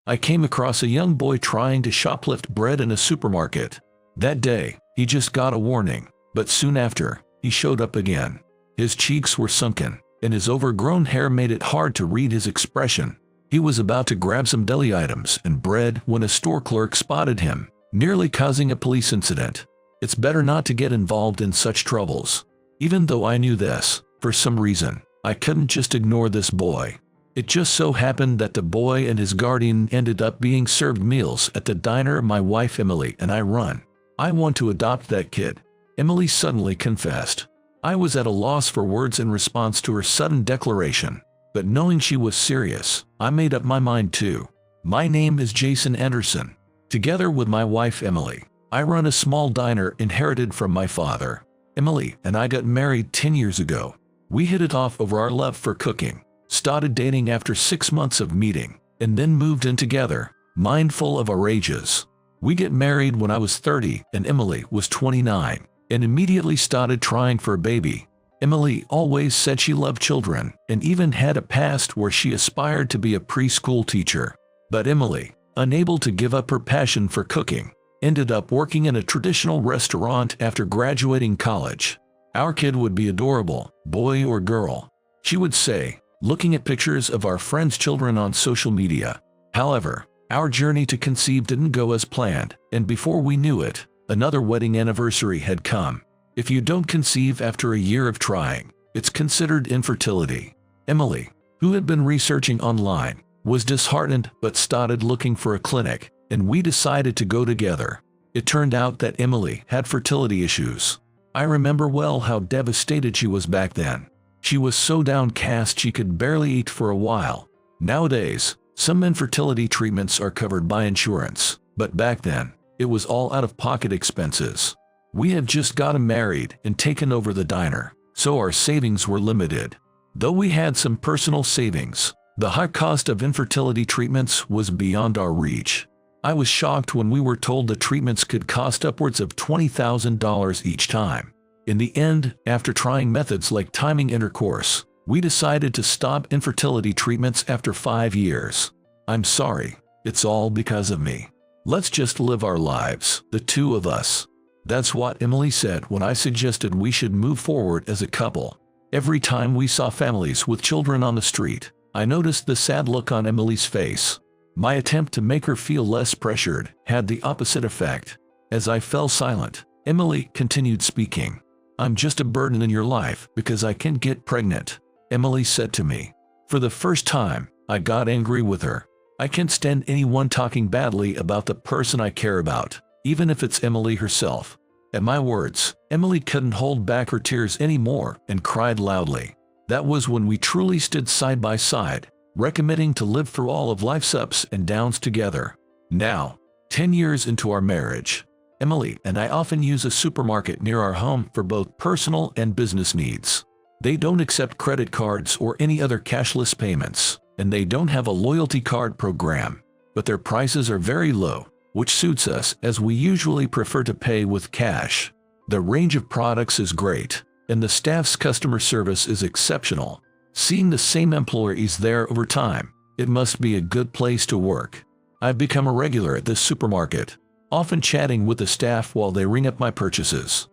I came across a young boy trying to shoplift bread in a supermarket. That day, he just got a warning, but soon after, he showed up again. His cheeks were sunken, and his overgrown hair made it hard to read his expression. He was about to grab some deli items and bread when a store clerk spotted him, nearly causing a police incident. It's better not to get involved in such troubles. Even though I knew this, for some reason, I couldn't just ignore this boy. It just so happened that the boy and his guardian ended up being served meals at the diner my wife Emily and I run. I want to adopt that kid, Emily suddenly confessed. I was at a loss for words in response to her sudden declaration, but knowing she was serious, I made up my mind too. My name is Jason Anderson. Together with my wife Emily, I run a small diner inherited from my father. Emily and I got married 10 years ago. We hit it off over our love for cooking, started dating after 6 months of meeting, and then moved in together, mindful of our ages. We get married when I was 30 and Emily was 29, and immediately started trying for a baby. Emily always said she loved children and even had a past where she aspired to be a preschool teacher. But Emily, unable to give up her passion for cooking, ended up working in a traditional restaurant after graduating college. Our kid would be adorable, boy or girl, she would say, looking at pictures of our friends' children on social media. However, our journey to conceive didn't go as planned, and before we knew it, another wedding anniversary had come. If you don't conceive after a year of trying, it's considered infertility. Emily, who had been researching online, was disheartened but started looking for a clinic, and we decided to go together. It turned out that Emily had fertility issues. I remember well how devastated she was back then. She was so downcast she could barely eat for a while. Nowadays, some infertility treatments are covered by insurance, but back then, it was all out-of-pocket expenses. We had just gotten married and taken over the diner, so our savings were limited. Though we had some personal savings, the high cost of infertility treatments was beyond our reach. I was shocked when we were told the treatments could cost upwards of $20,000 each time. In the end, after trying methods like timing intercourse, we decided to stop infertility treatments after 5 years. I'm sorry, it's all because of me. Let's just live our lives, the two of us. That's what Emily said when I suggested we should move forward as a couple. Every time we saw families with children on the street, I noticed the sad look on Emily's face. My attempt to make her feel less pressured had the opposite effect. As I fell silent, Emily continued speaking. I'm just a burden in your life because I can't get pregnant, Emily said to me. For the first time, I got angry with her. I can't stand anyone talking badly about the person I care about, even if it's Emily herself. At my words, Emily couldn't hold back her tears anymore and cried loudly. That was when we truly stood side by side, recommitting to live through all of life's ups and downs together. Now, 10 years into our marriage, Emily and I often use a supermarket near our home for both personal and business needs. They don't accept credit cards or any other cashless payments, and they don't have a loyalty card program, but their prices are very low, which suits us as we usually prefer to pay with cash. The range of products is great, and the staff's customer service is exceptional. Seeing the same employees there over time, it must be a good place to work. I've become a regular at this supermarket, often chatting with the staff while they ring up my purchases.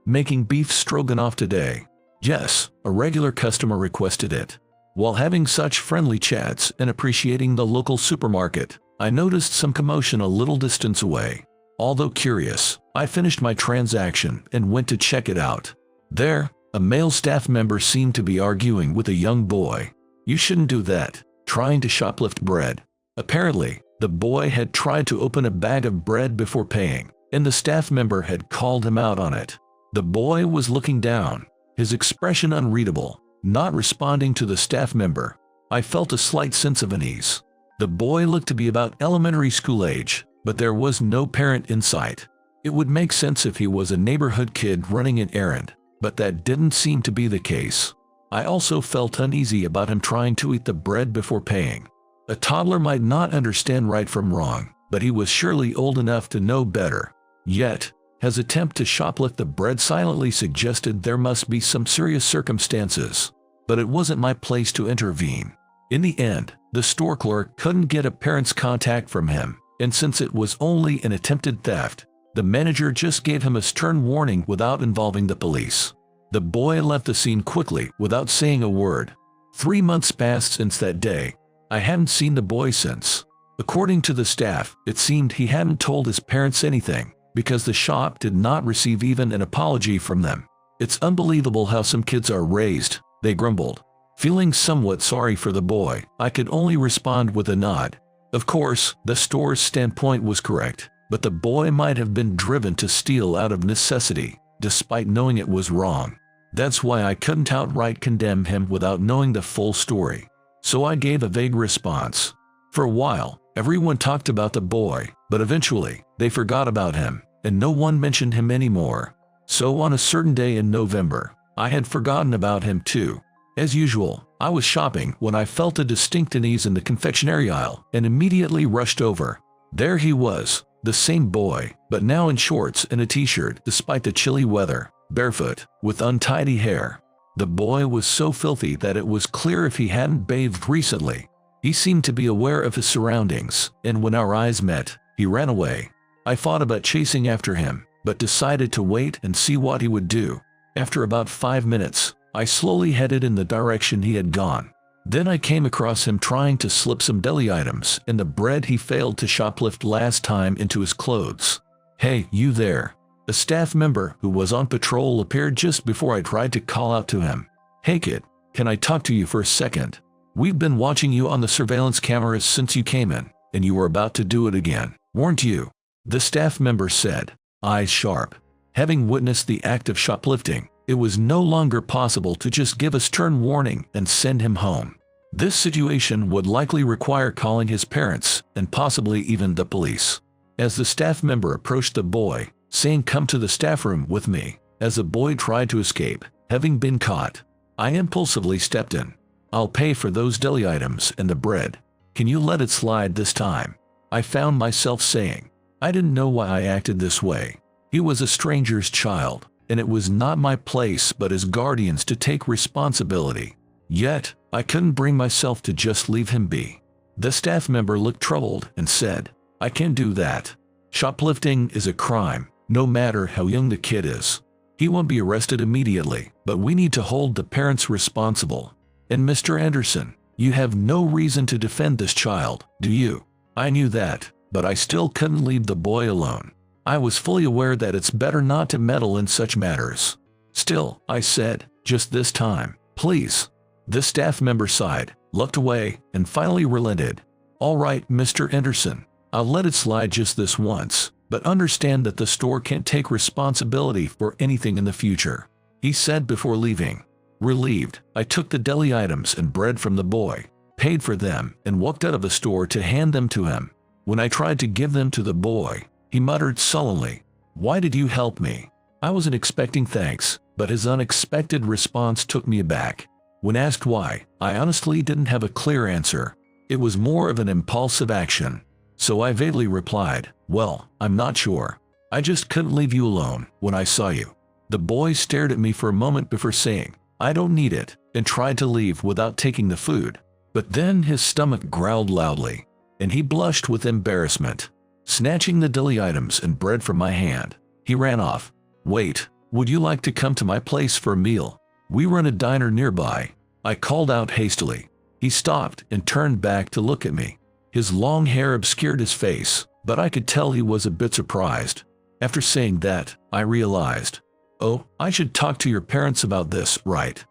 Making beef stroganoff today. Yes, a regular customer requested it. While having such friendly chats and appreciating the local supermarket, I noticed some commotion a little distance away. Although curious, I finished my transaction and went to check it out. There, a male staff member seemed to be arguing with a young boy. You shouldn't do that, trying to shoplift bread. Apparently, the boy had tried to open a bag of bread before paying, and the staff member had called him out on it. The boy was looking down, his expression unreadable, not responding to the staff member. I felt a slight sense of unease. The boy looked to be about elementary school age, but there was no parent in sight. It would make sense if he was a neighborhood kid running an errand, but that didn't seem to be the case. I also felt uneasy about him trying to eat the bread before paying. A toddler might not understand right from wrong, but he was surely old enough to know better. Yet, his attempt to shoplift the bread silently suggested there must be some serious circumstances. But it wasn't my place to intervene. In the end, the store clerk couldn't get a parent's contact from him, and since it was only an attempted theft, the manager just gave him a stern warning without involving the police. The boy left the scene quickly without saying a word. 3 months passed since that day. I haven't seen the boy since. According to the staff, it seemed he hadn't told his parents anything, because the shop did not receive even an apology from them. "It's unbelievable how some kids are raised," they grumbled. Feeling somewhat sorry for the boy, I could only respond with a nod. Of course, the store's standpoint was correct, but the boy might have been driven to steal out of necessity, despite knowing it was wrong. That's why I couldn't outright condemn him without knowing the full story. So I gave a vague response. For a while, everyone talked about the boy, but eventually, they forgot about him, and no one mentioned him anymore. So on a certain day in November, I had forgotten about him too. As usual, I was shopping when I felt a distinct unease in the confectionery aisle and immediately rushed over. There he was, the same boy, but now in shorts and a t-shirt despite the chilly weather, barefoot, with untidy hair. The boy was so filthy that it was clear if he hadn't bathed recently. He seemed to be aware of his surroundings, and when our eyes met, he ran away. I thought about chasing after him, but decided to wait and see what he would do. After about 5 minutes, I slowly headed in the direction he had gone. Then I came across him trying to slip some deli items and the bread he failed to shoplift last time into his clothes. "Hey, you there." A staff member who was on patrol appeared just before I tried to call out to him. "Hey kid, can I talk to you for a second? We've been watching you on the surveillance cameras since you came in, and you were about to do it again, weren't you?" The staff member said, eyes sharp. Having witnessed the act of shoplifting, it was no longer possible to just give a stern warning and send him home. This situation would likely require calling his parents and possibly even the police. As the staff member approached the boy, saying, "Come to the staff room with me," as the boy tried to escape, having been caught, I impulsively stepped in. "I'll pay for those deli items and the bread. Can you let it slide this time?" I found myself saying. I didn't know why I acted this way. He was a stranger's child, and it was not my place but his guardians to take responsibility. Yet, I couldn't bring myself to just leave him be. The staff member looked troubled and said, "I can't do that. Shoplifting is a crime, no matter how young the kid is. He won't be arrested immediately, but we need to hold the parents responsible. And Mr. Anderson, you have no reason to defend this child, do you?" I knew that, but I still couldn't leave the boy alone. I was fully aware that it's better not to meddle in such matters. Still, I said, "Just this time, please." The staff member sighed, looked away, and finally relented. "All right, Mr. Anderson, I'll let it slide just this once, but understand that the store can't take responsibility for anything in the future," he said before leaving. Relieved, I took the deli items and bread from the boy, paid for them, and walked out of the store to hand them to him. When I tried to give them to the boy, he muttered sullenly, "Why did you help me?" I wasn't expecting thanks, but his unexpected response took me aback. When asked why, I honestly didn't have a clear answer. It was more of an impulsive action. So I vaguely replied, "Well, I'm not sure. I just couldn't leave you alone when I saw you." The boy stared at me for a moment before saying, "I don't need it," and tried to leave without taking the food. But then his stomach growled loudly, and he blushed with embarrassment. Snatching the deli items and bread from my hand, he ran off. "Wait, would you like to come to my place for a meal? We run a diner nearby," I called out hastily. He stopped and turned back to look at me. His long hair obscured his face, but I could tell he was a bit surprised. After saying that, I realized, "Oh, I should talk to your parents about this, right?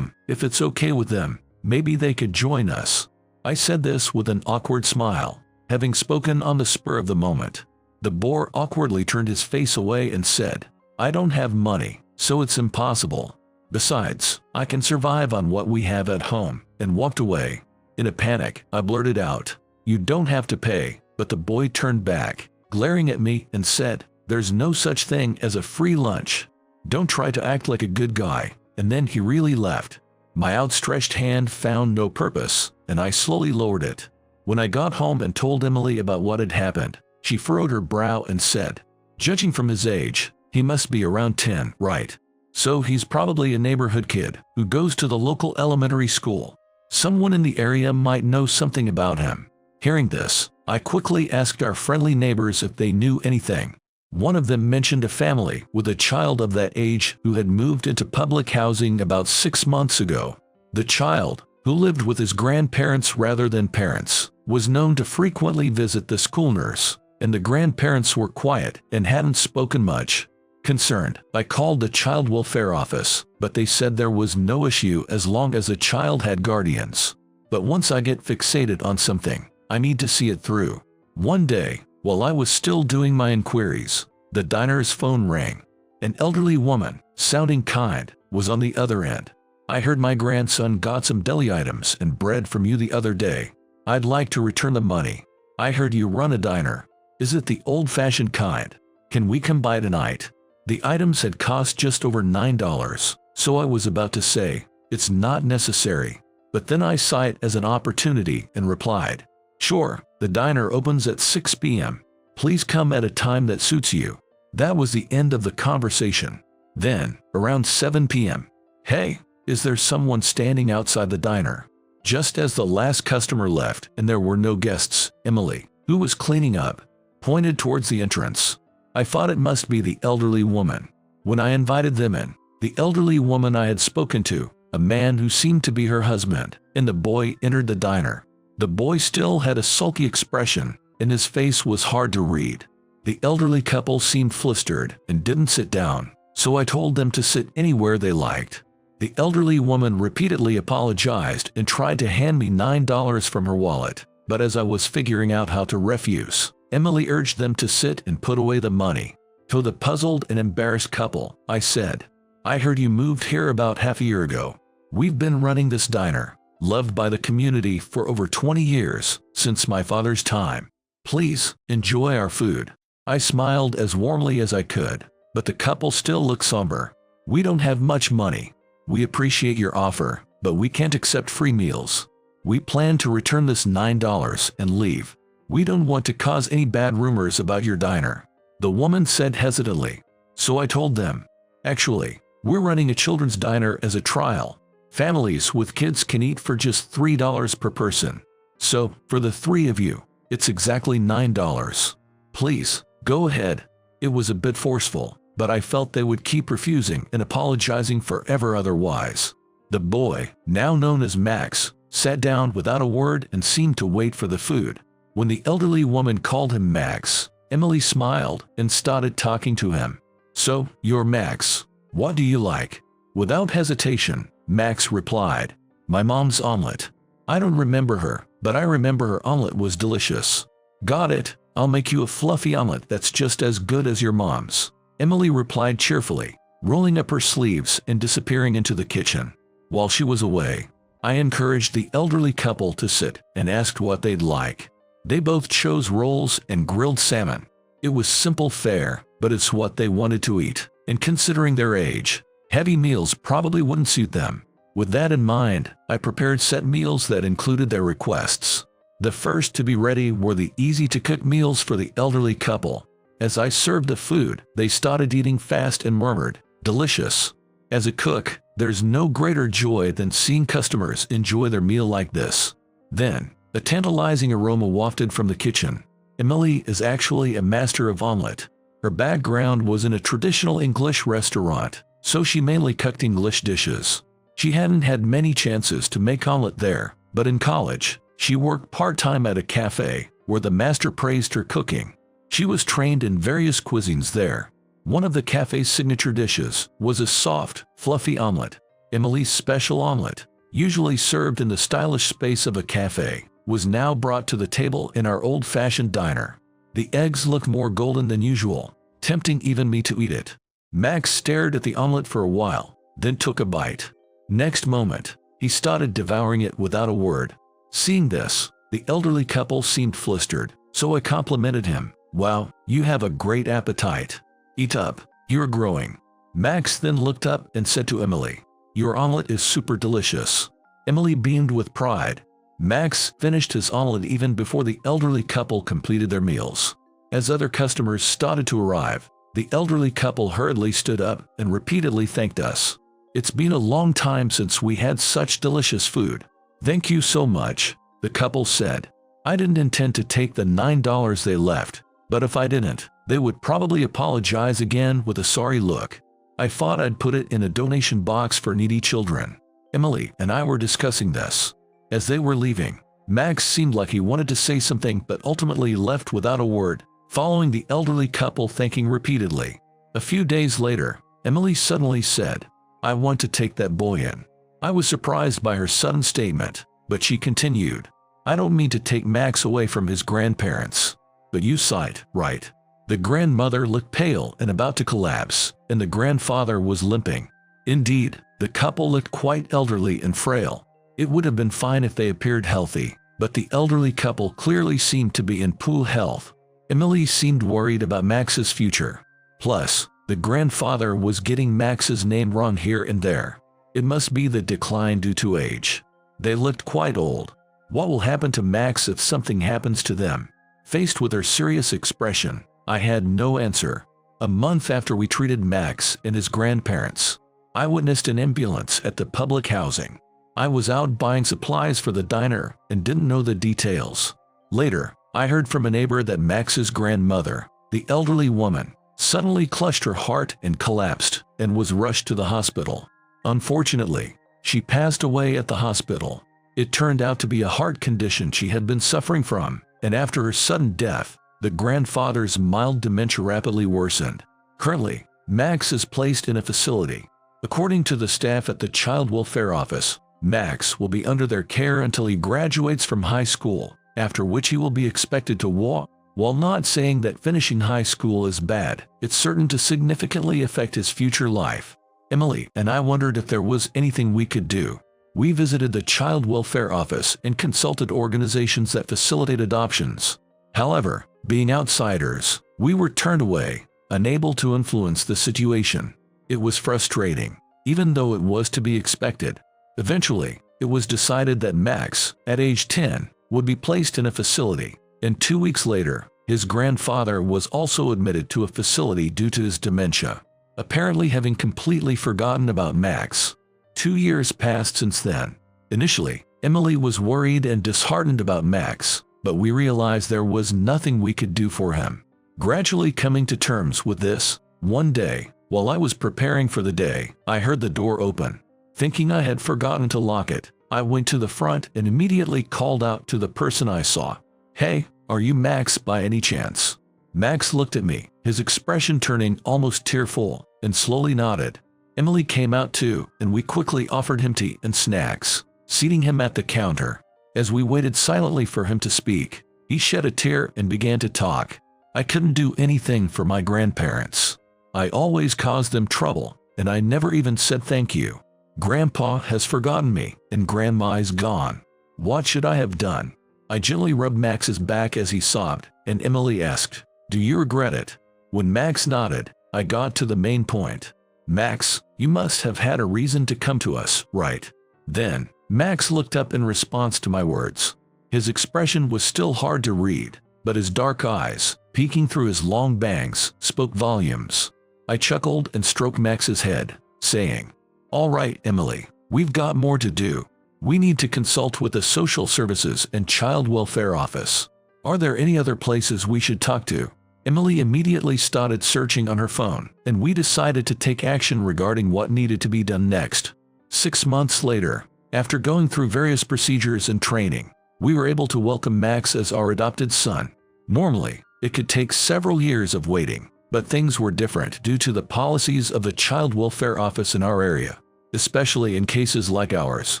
If it's okay with them, maybe they could join us." I said this with an awkward smile, having spoken on the spur of the moment. The boy awkwardly turned his face away and said, "I don't have money, so it's impossible. Besides, I can survive on what we have at home," and walked away. In a panic, I blurted out, "You don't have to pay," but the boy turned back, glaring at me, and said, "There's no such thing as a free lunch. Don't try to act like a good guy," and then he really left. My outstretched hand found no purpose, and I slowly lowered it. When I got home and told Emily about what had happened, she furrowed her brow and said, "Judging from his age, he must be around 10, right? So he's probably a neighborhood kid who goes to the local elementary school." Someone in the area might know something about him. Hearing this, I quickly asked our friendly neighbors if they knew anything. One of them mentioned a family with a child of that age who had moved into public housing about 6 months ago. The child, who lived with his grandparents rather than parents, was known to frequently visit the school nurse, and the grandparents were quiet and hadn't spoken much. Concerned, I called the child welfare office, but they said there was no issue as long as the child had guardians. But once I get fixated on something, I need to see it through. One day, while I was still doing my inquiries, the diner's phone rang. An elderly woman, sounding kind, was on the other end. I heard my grandson got some deli items and bread from you the other day. I'd like to return the money. I heard you run a diner. Is it the old-fashioned kind? Can we come by tonight? The items had cost just over $9, so I was about to say, it's not necessary. But then I saw it as an opportunity and replied, sure, the diner opens at 6 p.m. Please come at a time that suits you. That was the end of the conversation. Then, around 7 p.m., hey, is there someone standing outside the diner? Just as the last customer left and there were no guests, Emily, who was cleaning up, pointed towards the entrance. I thought it must be the elderly woman. When I invited them in, the elderly woman I had spoken to, a man who seemed to be her husband, and the boy entered the diner. The boy still had a sulky expression, and his face was hard to read. The elderly couple seemed flustered and didn't sit down, so I told them to sit anywhere they liked. The elderly woman repeatedly apologized and tried to hand me $9 from her wallet, but as I was figuring out how to refuse, Emily urged them to sit and put away the money. To the puzzled and embarrassed couple, I said, I heard you moved here about half a year ago. We've been running this diner, loved by the community for over 20 years, since my father's time. Please, enjoy our food. I smiled as warmly as I could, but the couple still looked somber. We don't have much money. We appreciate your offer, but we can't accept free meals. We plan to return this $9 and leave. We don't want to cause any bad rumors about your diner. The woman said hesitantly. So I told them, actually, we're running a children's diner as a trial. Families with kids can eat for just $3 per person. So, for the 3 of you, it's exactly $9. Please, go ahead. It was a bit forceful, but I felt they would keep refusing and apologizing forever otherwise. The boy, now known as Max, sat down without a word and seemed to wait for the food. When the elderly woman called him Max, Emily smiled and started talking to him. So, you're Max. What do you like? Without hesitation, Max replied, my mom's omelet. I don't remember her, but I remember her omelet was delicious. Got it, I'll make you a fluffy omelet that's just as good as your mom's. Emily replied cheerfully, rolling up her sleeves and disappearing into the kitchen. While she was away, I encouraged the elderly couple to sit and asked what they'd like. They both chose rolls and grilled salmon. It was simple fare, but it's what they wanted to eat, and considering their age, heavy meals probably wouldn't suit them. With that in mind, I prepared set meals that included their requests. The first to be ready were the easy-to-cook meals for the elderly couple. As I served the food, they started eating fast and murmured, delicious. As a cook, there's no greater joy than seeing customers enjoy their meal like this. Then, a tantalizing aroma wafted from the kitchen. Emily is actually a master of omelet. Her background was in a traditional English restaurant, so she mainly cooked English dishes. She hadn't had many chances to make omelet there, but in college, she worked part-time at a cafe, where the master praised her cooking. She was trained in various cuisines there. One of the cafe's signature dishes was a soft, fluffy omelet. Emily's special omelet, usually served in the stylish space of a cafe, was now brought to the table in our old-fashioned diner. The eggs looked more golden than usual, tempting even me to eat it. Max stared at the omelet for a while, then took a bite. Next moment, he started devouring it without a word. Seeing this, the elderly couple seemed flustered, so I complimented him. Wow, you have a great appetite. Eat up, you're growing. Max then looked up and said to Emily, your omelet is super delicious. Emily beamed with pride. Max finished his omelet even before the elderly couple completed their meals. As other customers started to arrive, the elderly couple hurriedly stood up and repeatedly thanked us. It's been a long time since we had such delicious food. "Thank you so much," the couple said. "I didn't intend to take the $9 they left, but if I didn't, they would probably apologize again with a sorry look. I thought I'd put it in a donation box for needy children." Emily and I were discussing this. As they were leaving, Max seemed like he wanted to say something but ultimately left without a word, following the elderly couple thanking repeatedly. A few days later, Emily suddenly said, "I want to take that boy in." I was surprised by her sudden statement, but she continued, "I don't mean to take Max away from his grandparents. But you saw it, right?" The grandmother looked pale and about to collapse, and the grandfather was limping. Indeed, the couple looked quite elderly and frail. It would have been fine if they appeared healthy, but the elderly couple clearly seemed to be in poor health. Emily seemed worried about Max's future. Plus, the grandfather was getting Max's name wrong here and there. It must be the decline due to age. They looked quite old. What will happen to Max if something happens to them? Faced with her serious expression, I had no answer. A month after we treated Max and his grandparents, I witnessed an ambulance at the public housing. I was out buying supplies for the diner and didn't know the details. Later, I heard from a neighbor that Max's grandmother, the elderly woman, suddenly clutched her heart and collapsed and was rushed to the hospital. Unfortunately, she passed away at the hospital. It turned out to be a heart condition she had been suffering from, and after her sudden death, the grandfather's mild dementia rapidly worsened. Currently, Max is placed in a facility. According to the staff at the Child Welfare Office, Max will be under their care until he graduates from high school, after which he will be expected to walk. While not saying that finishing high school is bad, it's certain to significantly affect his future life. Emily and I wondered if there was anything we could do. We visited the Child Welfare Office and consulted organizations that facilitate adoptions. However, being outsiders, we were turned away, unable to influence the situation. It was frustrating, even though it was to be expected. Eventually, it was decided that Max, at age 10, would be placed in a facility, and 2 weeks later, his grandfather was also admitted to a facility due to his dementia, apparently having completely forgotten about Max. 2 years passed since then. Initially, Emily was worried and disheartened about Max, but we realized there was nothing we could do for him. Gradually coming to terms with this, one day, while I was preparing for the day, I heard the door open. Thinking I had forgotten to lock it, I went to the front and immediately called out to the person I saw, "Hey, are you Max by any chance?" Max looked at me, his expression turning almost tearful, and slowly nodded. Emily came out too, and we quickly offered him tea and snacks, seating him at the counter. As we waited silently for him to speak, he shed a tear and began to talk. "I couldn't do anything for my grandparents. I always caused them trouble, and I never even said thank you. Grandpa has forgotten me, and Grandma is gone. What should I have done?" I gently rubbed Max's back as he sobbed, and Emily asked, "Do you regret it?" When Max nodded, I got to the main point. "Max, you must have had a reason to come to us, right?" Then, Max looked up in response to my words. His expression was still hard to read, but his dark eyes, peeking through his long bangs, spoke volumes. I chuckled and stroked Max's head, saying, "All right, Emily, we've got more to do. We need to consult with the Social Services and Child Welfare Office. Are there any other places we should talk to?" Emily immediately started searching on her phone, and we decided to take action regarding what needed to be done next. 6 months later, after going through various procedures and training, we were able to welcome Max as our adopted son. Normally, it could take several years of waiting, but things were different due to the policies of the Child Welfare Office in our area, especially in cases like ours,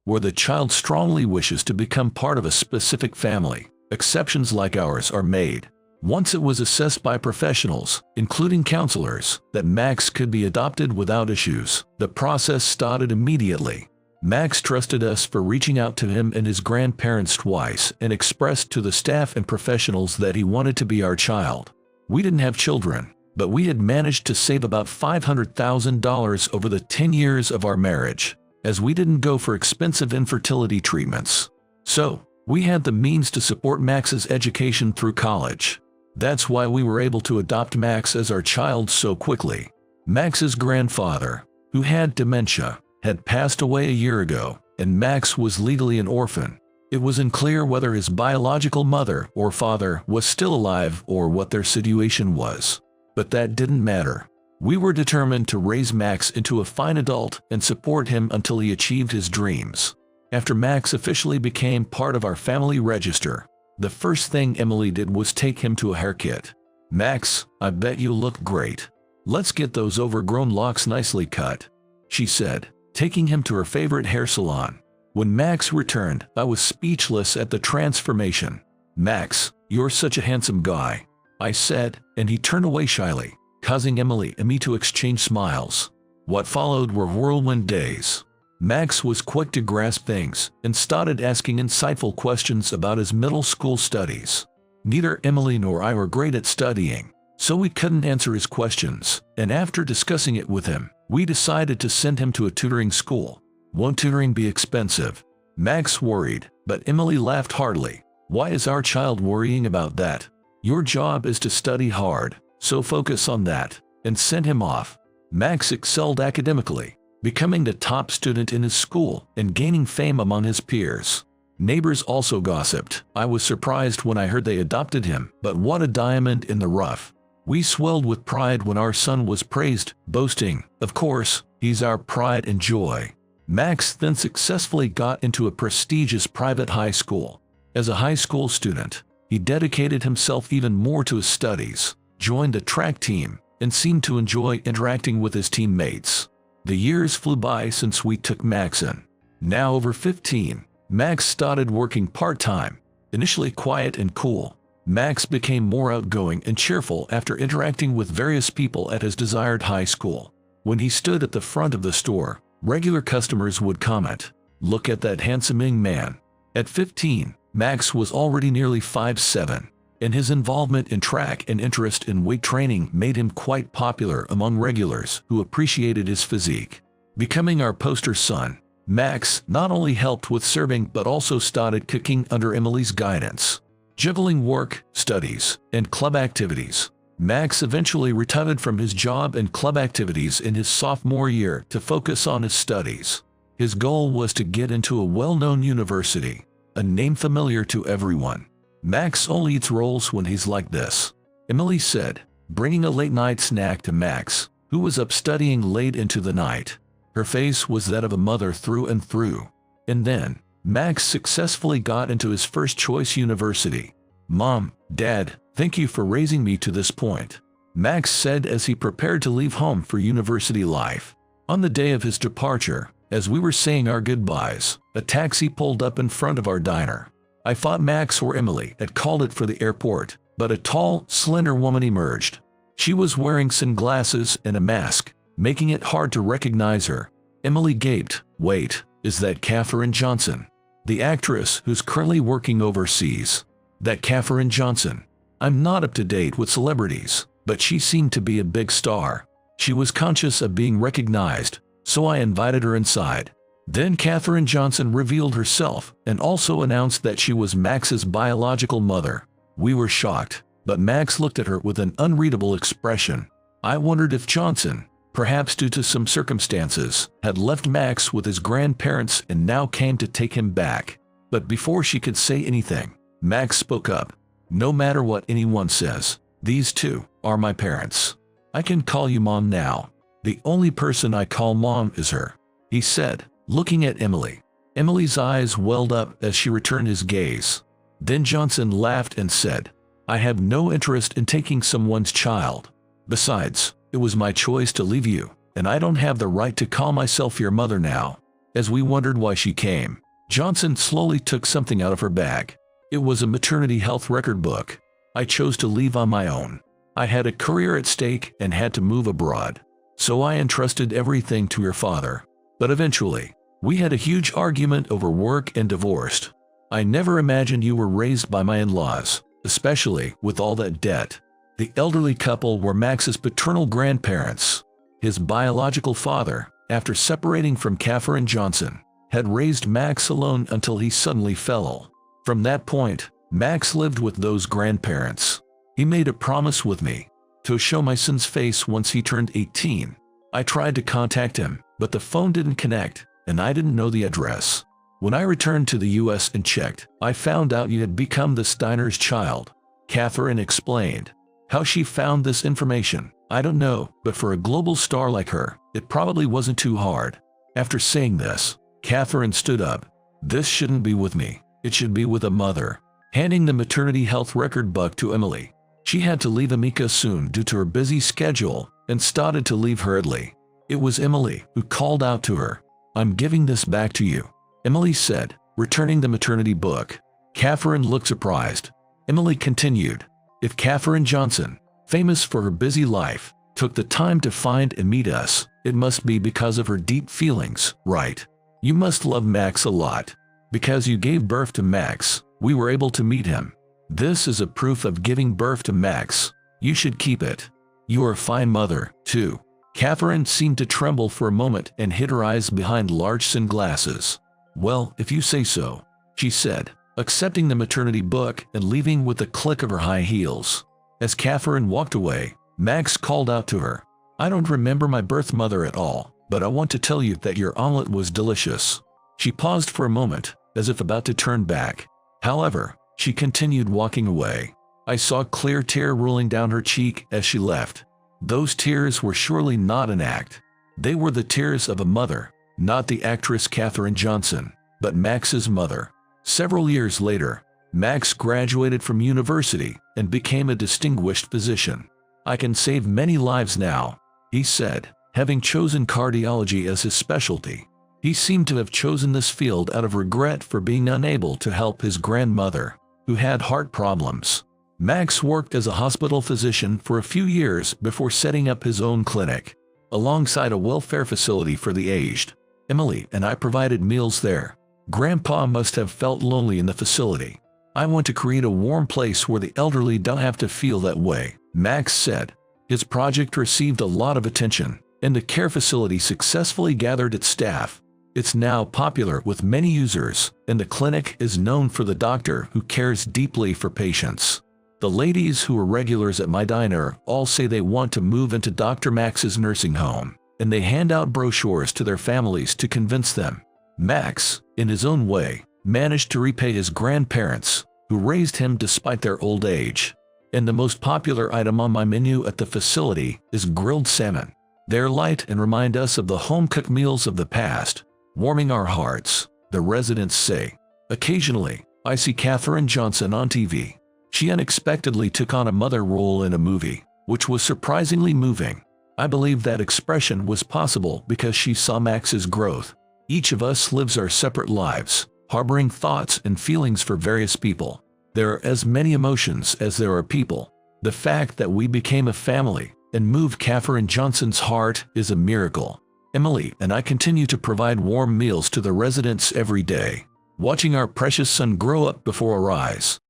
where the child strongly wishes to become part of a specific family. Exceptions like ours are made. Once it was assessed by professionals, including counselors, that Max could be adopted without issues, the process started immediately. Max trusted us for reaching out to him and his grandparents twice and expressed to the staff and professionals that he wanted to be our child. We didn't have children, but we had managed to save about $500,000 over the 10 years of our marriage, as we didn't go for expensive infertility treatments. So, we had the means to support Max's education through college. That's why we were able to adopt Max as our child so quickly. Max's grandfather, who had dementia, had passed away a year ago, and Max was legally an orphan. It was unclear whether his biological mother or father was still alive or what their situation was. But that didn't matter. We were determined to raise Max into a fine adult and support him until he achieved his dreams. After Max officially became part of our family register, the first thing Emily did was take him to a haircut. "Max, I bet you look great. Let's get those overgrown locks nicely cut," she said, taking him to her favorite hair salon. When Max returned, I was speechless at the transformation. "Max, you're such a handsome guy," I said, and he turned away shyly, causing Emily and me to exchange smiles. What followed were whirlwind days. Max was quick to grasp things and started asking insightful questions about his middle school studies. Neither Emily nor I were great at studying, so we couldn't answer his questions, and after discussing it with him, we decided to send him to a tutoring school. "Won't tutoring be expensive?" Max worried, but Emily laughed heartily. "Why is our child worrying about that? Your job is to study hard, so focus on that," and sent him off. Max excelled academically, becoming the top student in his school and gaining fame among his peers. Neighbors also gossiped. I was surprised when I heard they adopted him, but what a diamond in the rough. We swelled with pride when our son was praised, boasting, "Of course, he's our pride and joy." Max then successfully got into a prestigious private high school. As a high school student, he dedicated himself even more to his studies, joined the track team, and seemed to enjoy interacting with his teammates. The years flew by since we took Max in. Now over 15, Max started working part-time. Initially quiet and cool, Max became more outgoing and cheerful after interacting with various people at his desired high school. When he stood at the front of the store, regular customers would comment, "Look at that handsome young man." At 15, Max was already nearly 5'7", and his involvement in track and interest in weight training made him quite popular among regulars who appreciated his physique. Becoming our poster son, Max not only helped with serving but also started cooking under Emily's guidance. Juggling work, studies, and club activities, Max eventually retired from his job and club activities in his sophomore year to focus on his studies. His goal was to get into a well-known university, a name familiar to everyone. "Max only eats rolls when he's like this," Emily said, bringing a late-night snack to Max, who was up studying late into the night. Her face was that of a mother through and through. And then, Max successfully got into his first-choice university. "Mom, Dad, thank you for raising me to this point," Max said as he prepared to leave home for university life. On the day of his departure, as we were saying our goodbyes, a taxi pulled up in front of our diner. I thought Max or Emily had called it for the airport, but a tall, slender woman emerged. She was wearing sunglasses and a mask, making it hard to recognize her. Emily gaped. "Wait, is that Katherine Johnson, the actress who's currently working overseas?" That Katherine Johnson. I'm not up to date with celebrities, but she seemed to be a big star. She was conscious of being recognized, so I invited her inside. Then Katherine Johnson revealed herself and also announced that she was Max's biological mother. We were shocked, but Max looked at her with an unreadable expression. I wondered if Johnson, perhaps due to some circumstances, had left Max with his grandparents and now came to take him back. But before she could say anything, Max spoke up. "No matter what anyone says, these two are my parents. I can call you Mom now. The only person I call Mom is her," he said, looking at Emily. Emily's eyes welled up as she returned his gaze. Then Johnson laughed and said, "I have no interest in taking someone's child. Besides, it was my choice to leave you, and I don't have the right to call myself your mother now." As we wondered why she came, Johnson slowly took something out of her bag. It was a maternity health record book. "I chose to leave on my own. I had a career at stake and had to move abroad. So I entrusted everything to your father. But eventually, we had a huge argument over work and divorced. I never imagined you were raised by my in-laws, especially with all that debt." The elderly couple were Max's paternal grandparents. His biological father, after separating from Katherine Johnson, had raised Max alone until he suddenly fell. From that point, Max lived with those grandparents. He made a promise with me to show my son's face once he turned 18. I tried to contact him, but the phone didn't connect, and I didn't know the address. When I returned to the US and checked, I found out you had become the Steiner's child. Catherine explained. How she found this information, I don't know, but for a global star like her, it probably wasn't too hard. After saying this, Catherine stood up. This shouldn't be with me. It should be with a mother. Handing the maternity health record book to Emily. She had to leave Amika soon due to her busy schedule and started to leave hurriedly. It was Emily who called out to her. I'm giving this back to you, Emily said, returning the maternity book. Catherine looked surprised. Emily continued. If Catherine Johnson, famous for her busy life, took the time to find and meet us, it must be because of her deep feelings, right? You must love Max a lot. Because you gave birth to Max, we were able to meet him. This is a proof of giving birth to Max. You should keep it. You are a fine mother, too. Catherine seemed to tremble for a moment and hid her eyes behind large sunglasses. Well, if you say so, she said, accepting the maternity book and leaving with a click of her high heels. As Catherine walked away, Max called out to her. I don't remember my birth mother at all, but I want to tell you that your omelet was delicious. She paused for a moment, as if about to turn back. However, she continued walking away. I saw a clear tear rolling down her cheek as she left. Those tears were surely not an act. They were the tears of a mother, not the actress Catherine Johnson, but Max's mother. Several years later, Max graduated from university and became a distinguished physician. I can save many lives now, he said, having chosen cardiology as his specialty. He seemed to have chosen this field out of regret for being unable to help his grandmother, who had heart problems. Max worked as a hospital physician for a few years before setting up his own clinic, alongside a welfare facility for the aged. Emily and I provided meals there. Grandpa must have felt lonely in the facility. I want to create a warm place where the elderly don't have to feel that way, Max said. His project received a lot of attention, and the care facility successfully gathered its staff. It's now popular with many users, and the clinic is known for the doctor who cares deeply for patients. The ladies who are regulars at my diner all say they want to move into Dr. Max's nursing home, and they hand out brochures to their families to convince them. Max, in his own way, managed to repay his grandparents, who raised him despite their old age. And the most popular item on my menu at the facility is grilled salmon. They're light and remind us of the home-cooked meals of the past, warming our hearts, the residents say. Occasionally, I see Catherine Johnson on TV. She unexpectedly took on a mother role in a movie, which was surprisingly moving. I believe that expression was possible because she saw Max's growth. Each of us lives our separate lives, harboring thoughts and feelings for various people. There are as many emotions as there are people. The fact that we became a family and moved Catherine Johnson's heart is a miracle. Emily and I continue to provide warm meals to the residents every day, watching our precious son grow up before our eyes.